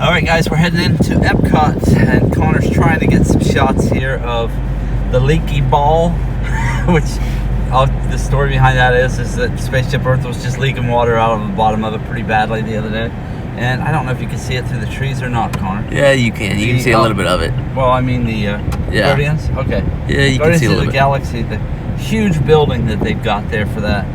Alright guys, we're heading into Epcot and Connor's trying to get some shots here of the leaky ball, which the story behind that is that Spaceship Earth was just leaking water out of the bottom of it pretty badly the other day. And I don't know if you can see it through the trees or not, Connor. Yeah, you can. You can see a little bit of it. Well, I mean the Guardians? Okay. Yeah, you Guardians can see a little of the bit. Galaxy, the huge building that they've got there for that.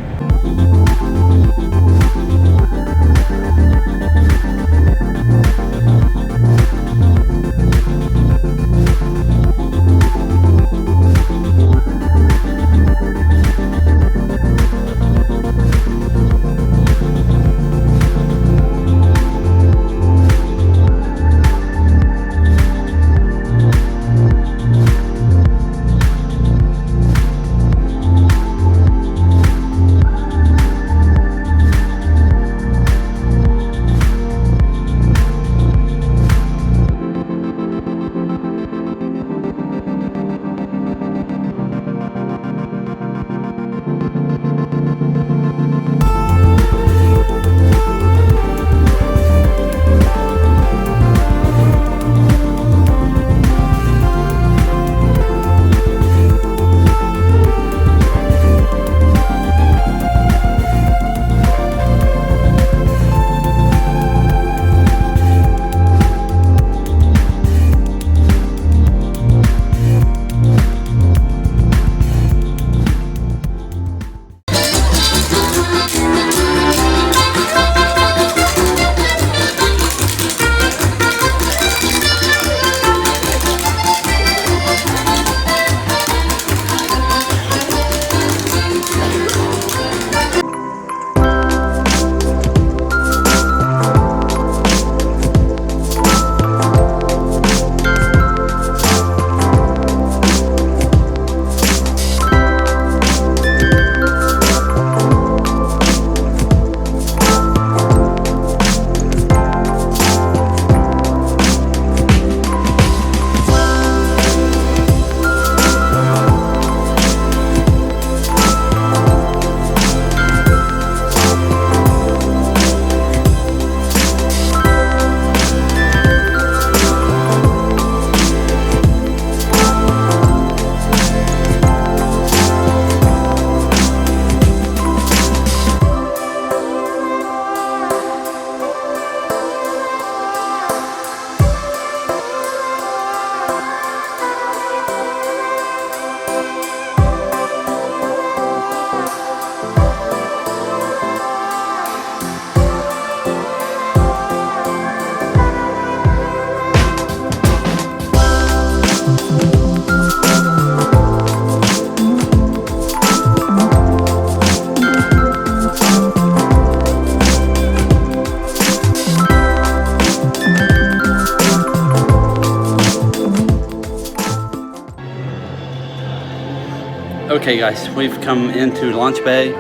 Okay guys, we've come into Launch Bay.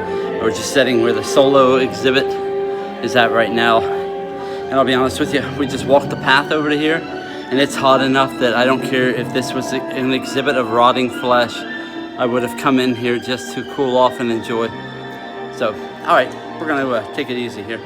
We're just sitting where the Solo exhibit is at right now. And I'll be honest with you, we just walked the path over to here and it's hot enough that I don't care if this was an exhibit of rotting flesh. I would have come in here just to cool off and enjoy. So, alright, we're gonna take it easy here.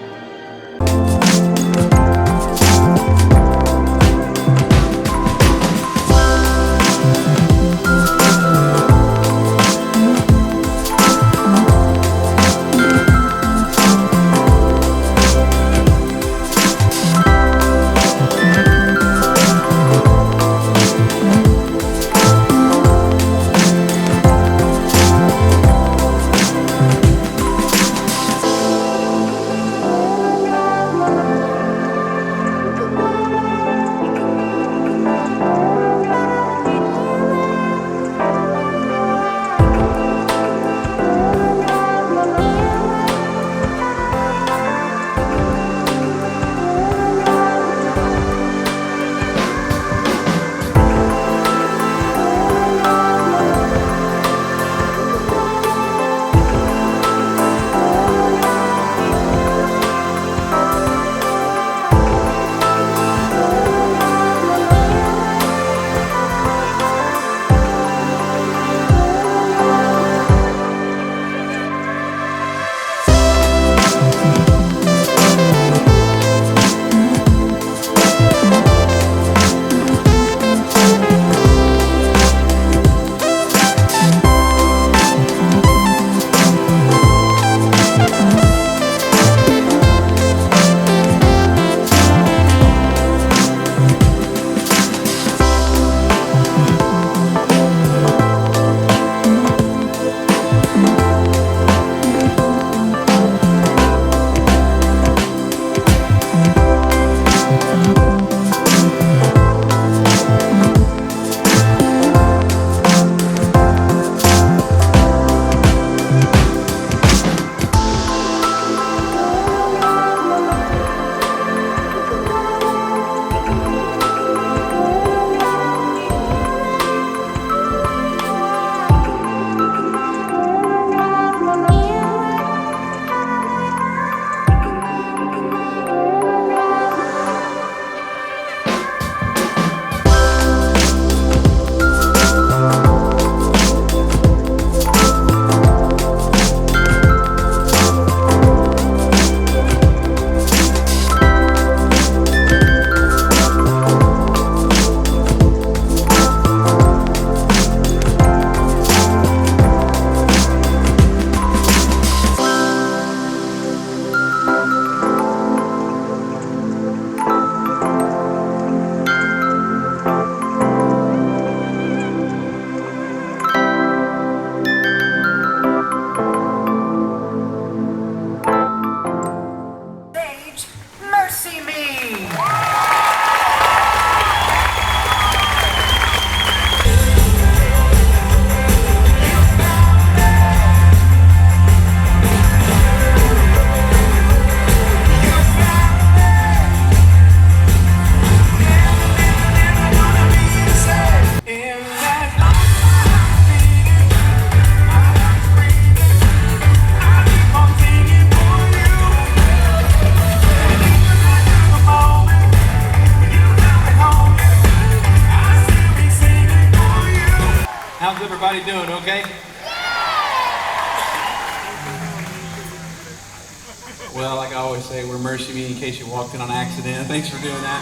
like I always say, we're Mercy Me in case you walked in on accident. Thanks for doing that.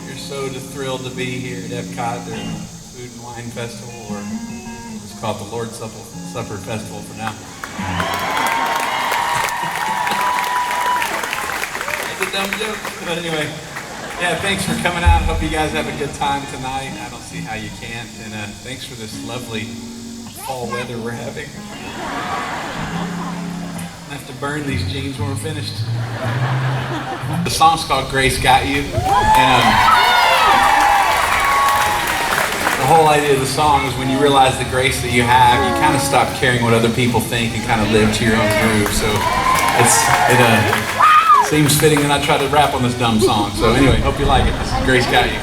You're so just thrilled to be here at Epcot, the Food and Wine Festival, or it's called the Lord's Supper Festival for now. That's a dumb joke, but anyway. Yeah, thanks for coming out. Hope you guys have a good time tonight. I don't see how you can't. And thanks for this lovely fall weather we're having. I have to burn these jeans when we're finished. The song's called Grace Got You. And the whole idea of the song is when you realize the grace that you have, you kind of stop caring what other people think and kind of live to your own groove. So it seems fitting that I try to rap on this dumb song. So anyway, hope you like it. This is Grace Got You.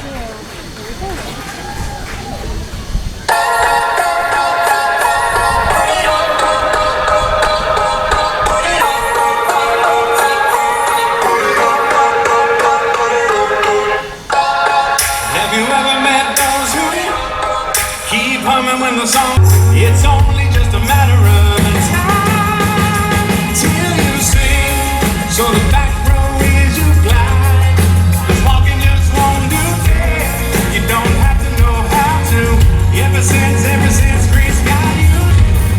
Have you ever met those who keep humming when the song? It's only just a matter of time till you sing. So the back row is you glide, 'cause walking just won't do it. You don't have to know how to. Ever since Grace got you,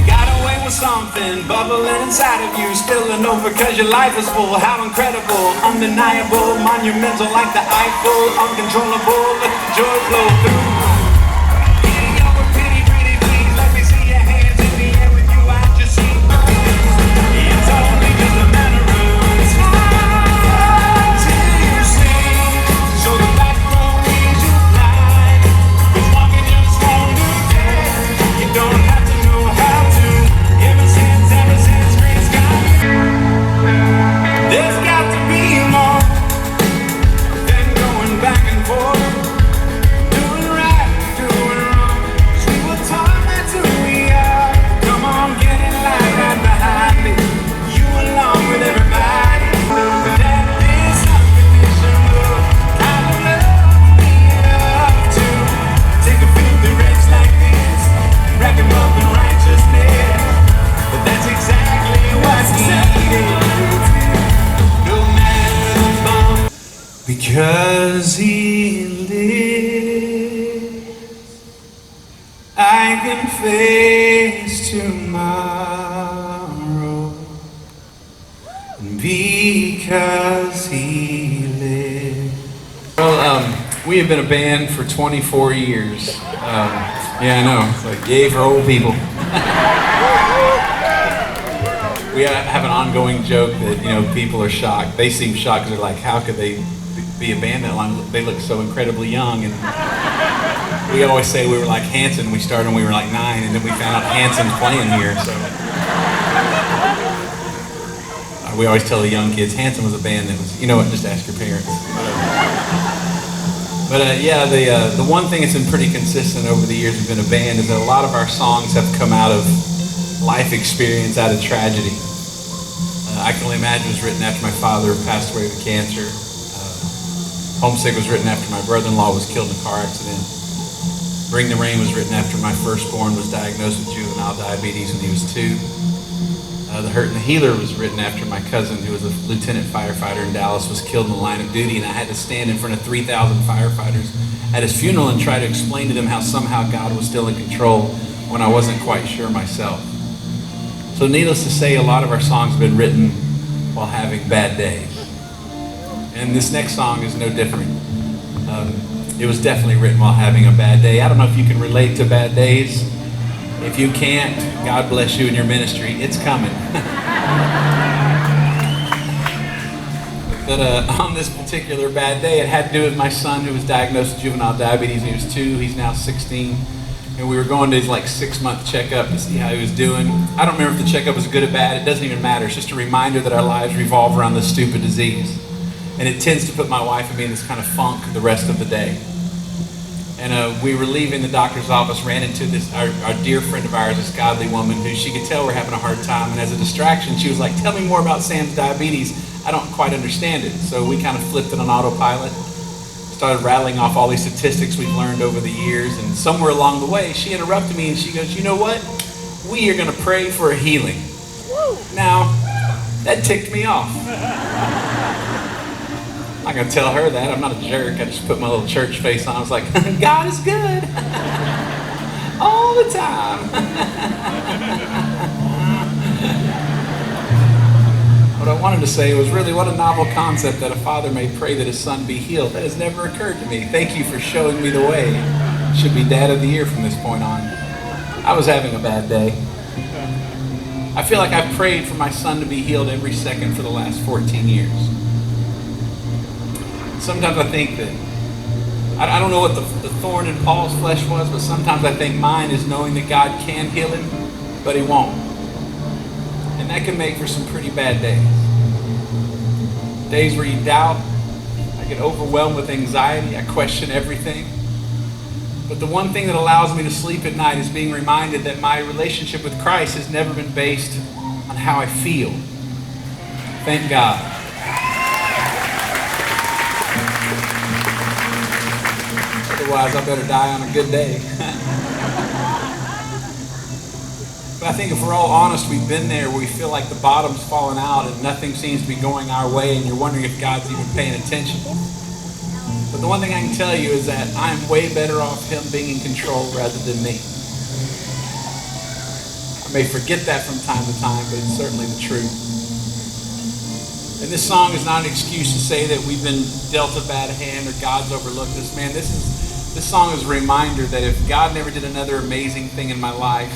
got away with something bubbling inside of you, spilling over 'cause your life is full. How incredible, undeniable, monumental like the Eiffel, uncontrollable, let the joy flow through. Getting over pity, pretty please, let me see your hands in the air with you, I just see. It's only just a matter of because he lives, I can face tomorrow. And because he lives. Well, we have been a band for 24 years. Yeah, I know. It's like, yay for old people. We have an ongoing joke that, people are shocked. They seem shocked because they're like, how could they be a band that long? They look so incredibly young. And we always say we were like Hanson. We started when we were like 9, and then we found out Hanson's playing here. So we always tell the young kids, Hanson was a band that was, just ask your parents. But yeah, the one thing that's been pretty consistent over the years we've been a band is that a lot of our songs have come out of life experience, out of tragedy. I Can Only Imagine was written after my father passed away with cancer. Homesick was written after my brother-in-law was killed in a car accident. Bring the Rain was written after my firstborn was diagnosed with juvenile diabetes when he was 2. The Hurt and the Healer was written after my cousin, who was a lieutenant firefighter in Dallas, was killed in the line of duty, and I had to stand in front of 3,000 firefighters at his funeral and try to explain to them how somehow God was still in control when I wasn't quite sure myself. So needless to say, a lot of our songs have been written while having bad days. And this next song is no different. It was definitely written while having a bad day. I don't know if you can relate to bad days. If you can't, God bless you in your ministry. It's coming. But on this particular bad day, it had to do with my son who was diagnosed with juvenile diabetes when he was 2. He's now 16. And we were going to his 6-month checkup to see how he was doing. I don't remember if the checkup was good or bad. It doesn't even matter. It's just a reminder that our lives revolve around this stupid disease. And it tends to put my wife and me in this kind of funk the rest of the day. And we were leaving the doctor's office, ran into our dear friend of ours, this godly woman who she could tell we're having a hard time. And as a distraction, she was like, tell me more about Sam's diabetes. I don't quite understand it. So we kind of flipped it on autopilot, started rattling off all these statistics we've learned over the years. And somewhere along the way, she interrupted me and she goes, you know what? We are going to pray for a healing. Now, That ticked me off. I'm not gonna tell her that. I'm not a jerk. I just put my little church face on. I was like, God is good all the time. What I wanted to say was really what a novel concept that a father may pray that his son be healed. That has never occurred to me. Thank you for showing me the way. Should be Dad of the Year from this point on. I was having a bad day. I feel like I've prayed for my son to be healed every second for the last 14 years. Sometimes I think that, I don't know what the thorn in Paul's flesh was, but sometimes I think mine is knowing that God can heal him, but he won't. And that can make for some pretty bad days. Days where you doubt, I get overwhelmed with anxiety, I question everything. But the one thing that allows me to sleep at night is being reminded that my relationship with Christ has never been based on how I feel. Thank God. Otherwise, I better die on a good day. But I think if we're all honest, we've been there where we feel like the bottom's fallen out and nothing seems to be going our way and you're wondering if God's even paying attention. But the one thing I can tell you is that I'm way better off him being in control rather than me. I may forget that from time to time, but it's certainly the truth. And this song is not an excuse to say that we've been dealt a bad hand or God's overlooked us. Man, this song is a reminder that if God never did another amazing thing in my life,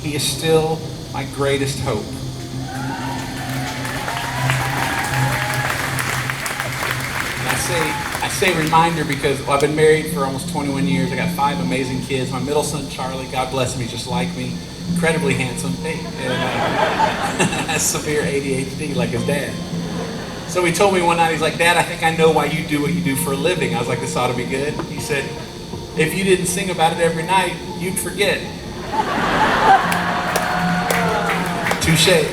he is still my greatest hope. And I say reminder because I've been married for almost 21 years. I got 5 amazing kids. My middle son, Charlie, God bless him, he's just like me. Incredibly handsome. Has severe ADHD like his dad. So he told me one night, he's like, Dad, I think I know why you do what you do for a living. I was like, this ought to be good. He said, if you didn't sing about it every night, you'd forget. Touché.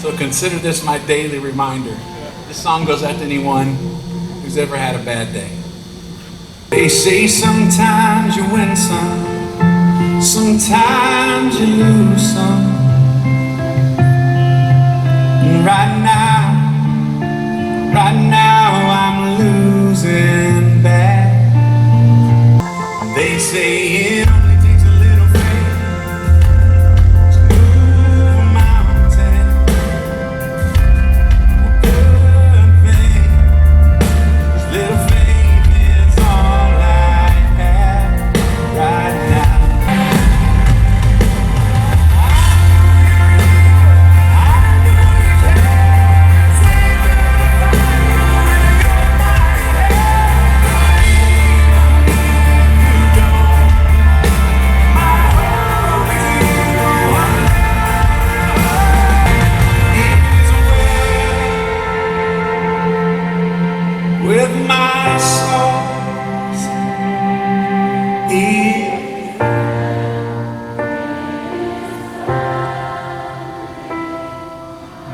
So consider this my daily reminder. This song goes out to anyone who's ever had a bad day. They say sometimes you win some, sometimes you lose some. And right now I'm losing bad. They say it only takes a little faith to move a mountain. Good thing, 'cause little faith is all I have right now. With my soul's here,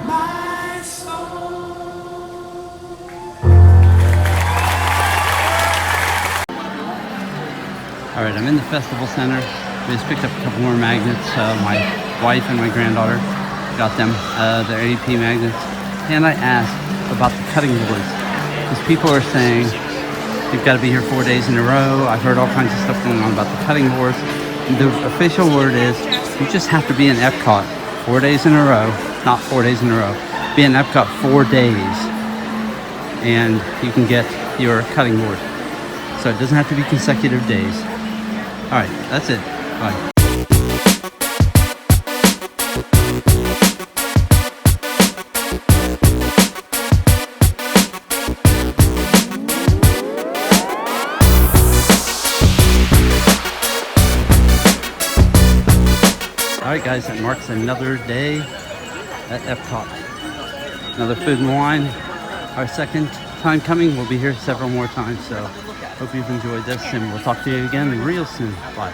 my soul. All right, I'm in the festival center. We just picked up a couple more magnets. My wife and my granddaughter got them. They're ADP magnets. And I asked about the cutting boards. Because people are saying you've got to be here 4 days in a row. I've heard all kinds of stuff going on about the cutting boards. The official word is you just have to be in Epcot 4 days in a row, not 4 days in a row. Be in Epcot 4 days and you can get your cutting board. So it doesn't have to be consecutive days. All right, that's it. Bye. Alright guys, that marks another day at Epcot. Another food and wine. Our second time coming. We'll be here several more times, so hope you've enjoyed this and we'll talk to you again real soon. Bye.